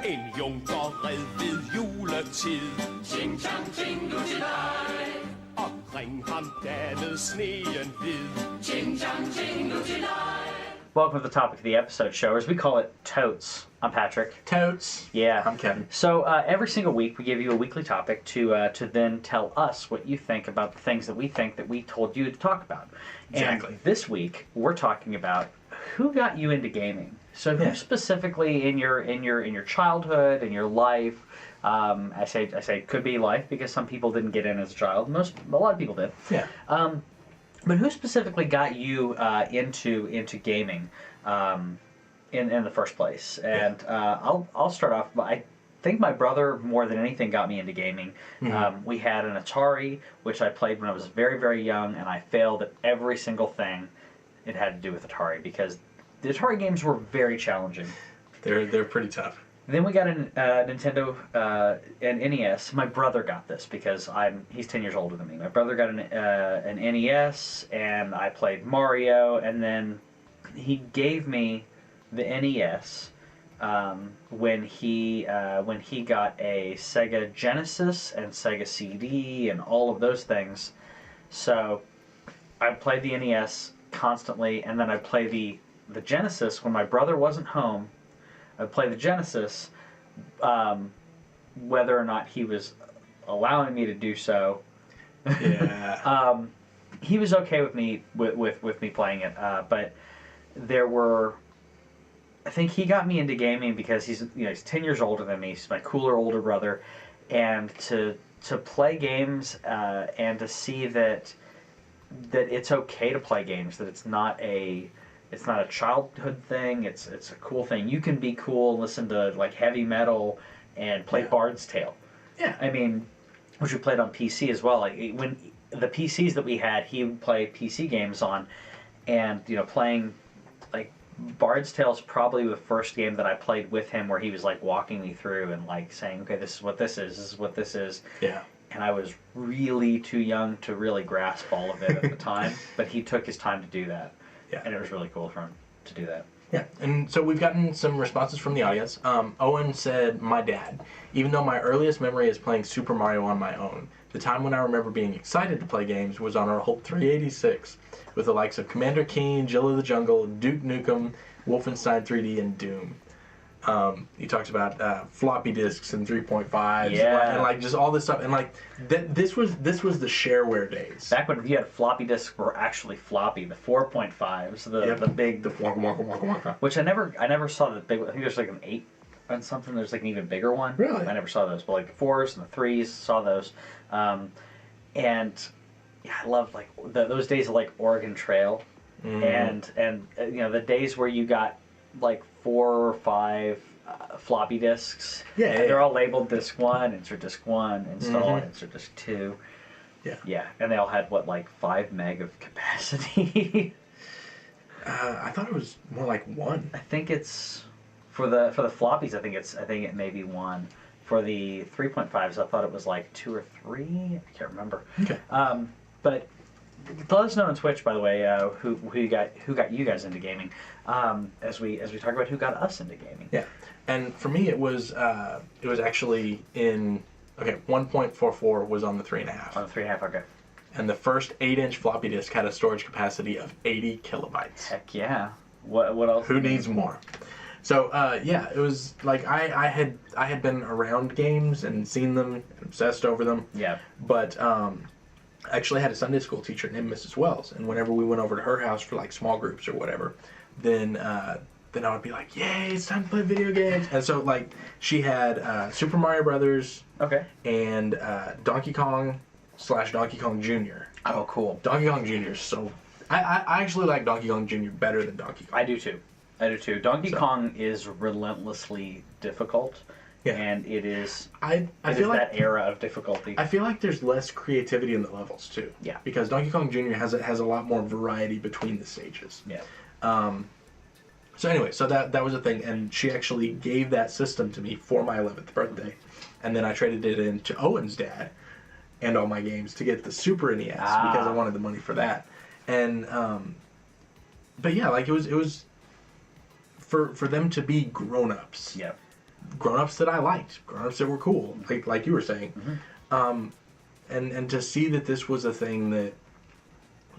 En junkerred ved juletid. Ching chang ching nu til dig. Omkring ham dalede sneen hvid. Ching chang ching nu til dig. Welcome to the topic of the episode show, or as we call it, TOTES. I'm Patrick. Totes. Yeah. I'm Kevin. So every single week we give you a weekly topic to then tell us what you think about the things that we think that we told you to talk about. Exactly. And this week we're talking about who got you into gaming. So who specifically in your childhood, in your life, I say could be life because some people didn't get in as a child. A lot of people did. Yeah. But who specifically got you into gaming in the first place? And I'll start off. I think my brother more than anything got me into gaming. Mm-hmm. We had an Atari, which I played when I was very, very young, and I failed at every single thing it had to do with Atari because the Atari games were very challenging. They're pretty tough. Then we got a Nintendo, an NES. My brother got this because he's 10 years older than me. My brother got an NES, and I played Mario, and then he gave me the NES when he got a Sega Genesis and Sega CD and all of those things. So I played the NES constantly, and then I played the Genesis when my brother wasn't home. I'd play the Genesis, whether or not he was allowing me to do so. Yeah. He was okay with me with me playing it, but there were. I think he got me into gaming because he's 10 years older than me. He's my cooler older brother, and to play games and to see that it's okay to play games, that it's not a childhood thing. It's a cool thing. You can be cool and listen to like heavy metal and play Bard's Tale. Yeah. I mean, which we played on PC as well. Like when the PCs that we had, he would play PC games on, and playing like Bard's Tale is probably the first game that I played with him where he was like walking me through and like saying, okay, this is what this is. This is what this is. Yeah. And I was really too young to really grasp all of it at the time, but he took his time to do that. Yeah. And it was really cool for him to do that. Yeah, and so we've gotten some responses from the audience. Owen said, my dad. Even though my earliest memory is playing Super Mario on my own, the time when I remember being excited to play games was on our old 386, with the likes of Commander Keen, Jill of the Jungle, Duke Nukem, Wolfenstein 3D, and Doom. He talks about floppy disks and 3.5s, and like just all this stuff, and like this was the shareware days. Back when you had floppy disks were actually floppy, the 4.5s, the big, which I never saw the big. I think there's like an 8 and something. There's like an even bigger one. Really? I never saw those, but like the 4s and the 3s saw those, and yeah, I loved like those days of like Oregon Trail, and the days where you got like 4 or 5 floppy disks. Yeah, and they're all labeled Disk 1, Insert Disk 1, Install, Insert Disk 2. Yeah. Yeah, and they all had, like 5 meg of capacity? I thought it was more like 1. I think it's, for the floppies, I think it may be 1. For the 3.5s, I thought it was like 2 or 3. I can't remember. Okay. But let us know on Twitch, by the way, who got you guys into gaming, as we talk about who got us into gaming. Yeah, and for me it was actually in 1.44 was on the 3.5. On the 3.5, okay. And the first 8-inch floppy disk had a storage capacity of 80 kilobytes. Heck yeah! What else? Who needs more? So it was like I had been around games and seen them, and obsessed over them. Yeah. But I actually had a Sunday school teacher named Mrs. Wells, and whenever we went over to her house for like small groups or whatever, then I would be like, "Yay, it's time to play video games!" And so like she had Super Mario Brothers, and Donkey Kong / Donkey Kong Jr. Oh, cool. Donkey Kong Jr. is so. I actually like Donkey Kong Jr. better than Donkey Kong. I do too. Donkey Kong is relentlessly difficult. Yeah. And it is. I feel like that era of difficulty. I feel like there's less creativity in the levels too. Yeah. Because Donkey Kong Jr. has a lot more variety between the stages. Yeah. So anyway, so that was a thing, and she actually gave that system to me for my 11th birthday, and then I traded it in to Owen's dad, and all my games to get the Super NES because I wanted the money for that, and but yeah, like it was for them to be grown-ups. Yeah. grown-ups that I liked, grown-ups that were cool, like you were saying. And to see that this was a thing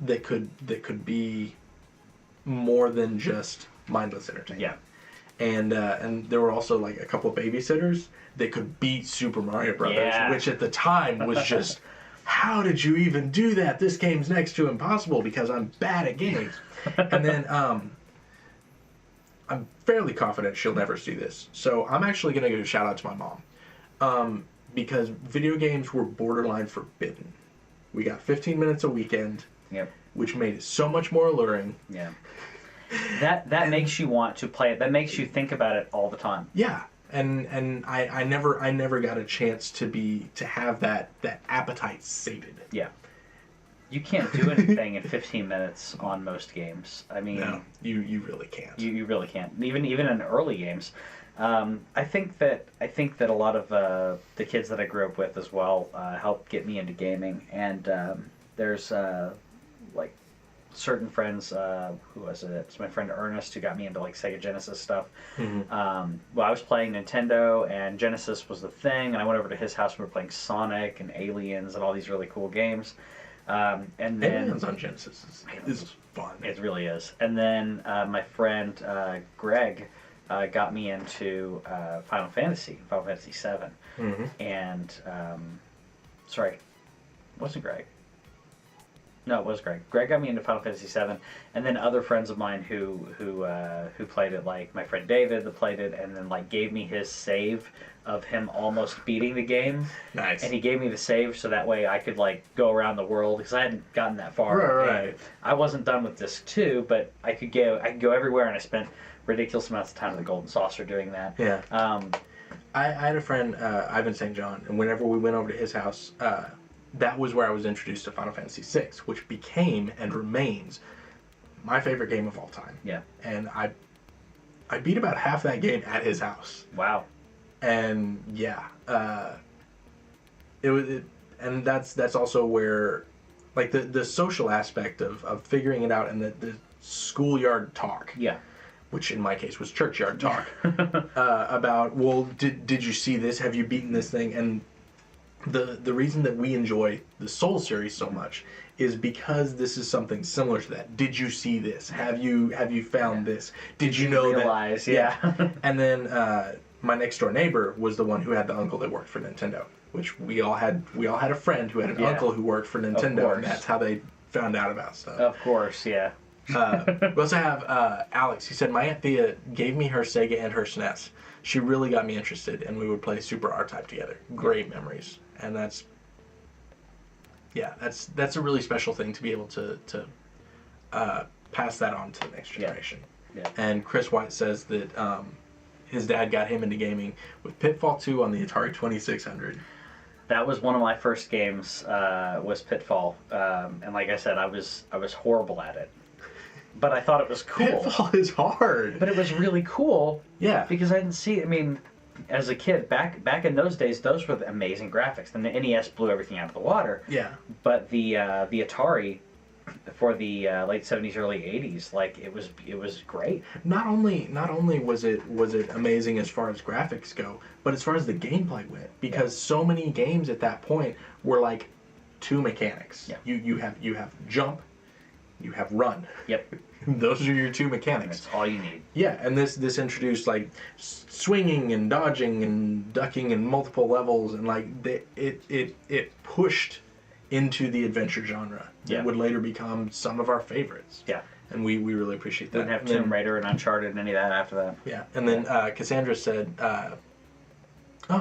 that could be more than just mindless entertainment. Yeah. And there were also like a couple of babysitters that could beat Super Mario Brothers, which at the time was just, how did you even do that? This game's next to impossible because I'm bad at games. And then I'm fairly confident she'll never see this. So I'm actually going to give a shout out to my mom. Because video games were borderline forbidden. We got 15 minutes a weekend, which made it so much more alluring. Yeah. That makes you want to play it. That makes you think about it all the time. Yeah. And I never got a chance to have that appetite sated. Yeah. You can't do anything in 15 minutes on most games. I mean, no, you really can't. You really can't. Even in early games. I think that a lot of the kids that I grew up with as well helped get me into gaming. And there's like certain friends. Who was it? It's my friend Ernest who got me into like Sega Genesis stuff. Well, I was playing Nintendo and Genesis was the thing, and I went over to his house and we were playing Sonic and Aliens and all these really cool games. And then Aliens on Genesis is fun. It really is. And then my friend Greg got me into Final Fantasy VII. And sorry, it wasn't Greg. No, it was Greg. Greg got me into Final Fantasy VII, and then other friends of mine who played it, like my friend David that played it, and then like gave me his save of him almost beating the game. Nice. And he gave me the save so that way I could like go around the world because I hadn't gotten that far. Right. I wasn't done with disc 2, but I could go everywhere, and I spent ridiculous amounts of time in the Golden Saucer doing that. Yeah. I had a friend, Ivan St. John, and whenever we went over to his house, that was where I was introduced to Final Fantasy VI, which became and remains my favorite game of all time. Yeah. And I beat about half that game at his house. Wow. And yeah, and that's also where, like the social aspect of figuring it out and the schoolyard talk. Yeah. Which in my case was churchyard talk about, well, did you see this? Have you beaten this thing? And the reason that we enjoy the Soul series so much is because this is something similar to that. Did you see this? Have you found this? Did you know realize? that? Yeah. And then my next door neighbor was the one who had the uncle that worked for Nintendo, which we all had a friend who had an uncle who worked for Nintendo, and that's how they found out about stuff. Of course, yeah. We also have Alex. He said, my Aunt Thea gave me her Sega and her SNES. She really got me interested, and we would play Super R-Type together. Great memories. And that's a really special thing to be able to pass that on to the next generation. Yeah. And Chris White says that his dad got him into gaming with Pitfall 2 on the Atari 2600. That was one of my first games, was Pitfall. And like I said, I was horrible at it. But I thought it was cool. Pitfall is hard. But it was really cool. Yeah. Because I didn't see, I mean, as a kid, back in those days, those were the amazing graphics. And the NES blew everything out of the water. Yeah. But the Atari for the late 70s, early 80s, like it was great. Not only was it amazing as far as graphics go, but as far as the gameplay went, because so many games at that point were like two mechanics. Yeah. You have jump, you have run. Yep. Those are your two mechanics. That's all you need. Yeah, and this introduced like swinging and dodging and ducking and multiple levels, and like it pushed into the adventure genre. Yeah. It would later become some of our favorites. Yeah. And we really appreciate that. Didn't have Tomb Raider and Uncharted and any of that after that. Yeah, and then Cassandra said,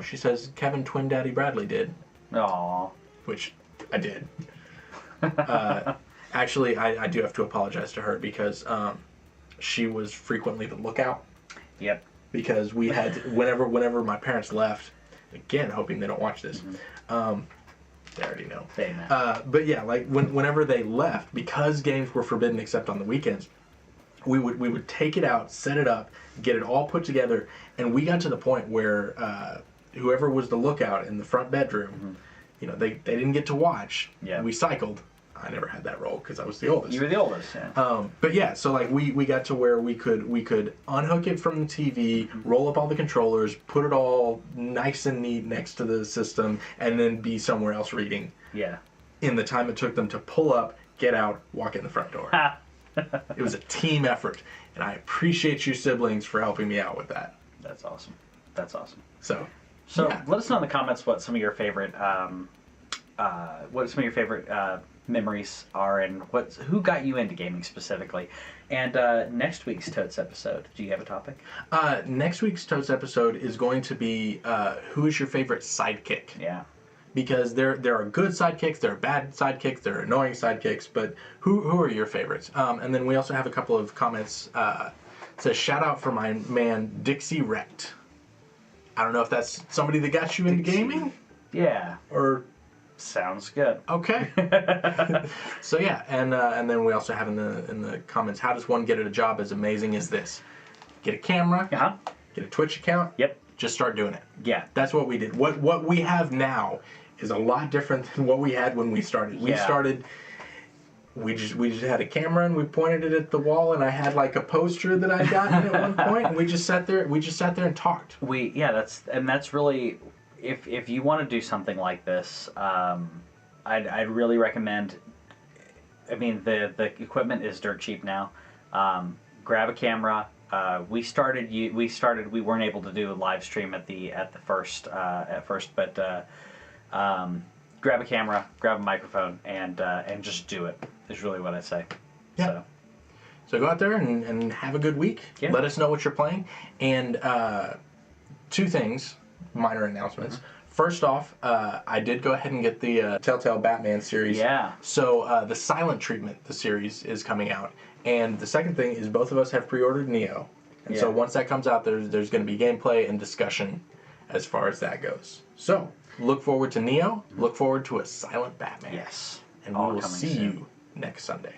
she says Kevin Twin Daddy Bradley did. Aww. Which I did. Actually, I do have to apologize to her because she was frequently the lookout. Yep. Because we had, whenever my parents left, again, hoping they don't watch this, they already know. They know. But yeah, like whenever they left, because games were forbidden except on the weekends, we would take it out, set it up, get it all put together, and we got to the point where whoever was the lookout in the front bedroom, they didn't get to watch. Yeah. We cycled. I never had that role because I was the oldest. You were the oldest, yeah. But yeah, so like we got to where we could unhook it from the TV, roll up all the controllers, put it all nice and neat next to the system, and then be somewhere else reading. Yeah. In the time it took them to pull up, get out, walk in the front door. It was a team effort, and I appreciate you siblings for helping me out with that. That's awesome. That's awesome. So yeah. Let us know in the comments what some of your favorite memories are, and who got you into gaming specifically. And next week's Totes episode, do you have a topic? Next week's Totes episode is going to be who is your favorite sidekick? Yeah. Because there are good sidekicks, there are bad sidekicks, there are annoying sidekicks, but who are your favorites? And then we also have a couple of comments. It says, shout out for my man Dixie Wrecked. I don't know if that's somebody that got you into gaming? Yeah. Or... Sounds good. Okay. So yeah, and then we also have in the comments, how does one get a job as amazing as this? Get a camera, get a Twitch account, just start doing it. Yeah. That's what we did. What we have now is a lot different than what we had when we started. We started, we just had a camera and we pointed it at the wall, and I had like a poster that I'd gotten at one point, and we just sat there and talked. That's really, if you want to do something like this, I'd really recommend. I mean, the equipment is dirt cheap now. Grab a camera. We weren't able to do a live stream at first, but grab a camera, grab a microphone, and just do it. Is really what I say. Yeah. So go out there and have a good week. Yeah. Let us know what you're playing. And two things, minor announcements. First off, I did go ahead and get the Telltale Batman series. Yeah. So the Silent Treatment, the series, is coming out. And the second thing is both of us have pre-ordered Neo. And so once that comes out, there's going to be gameplay and discussion as far as that goes. So look forward to Neo. Look forward to a Silent Batman. Yes. And we will see you next Sunday.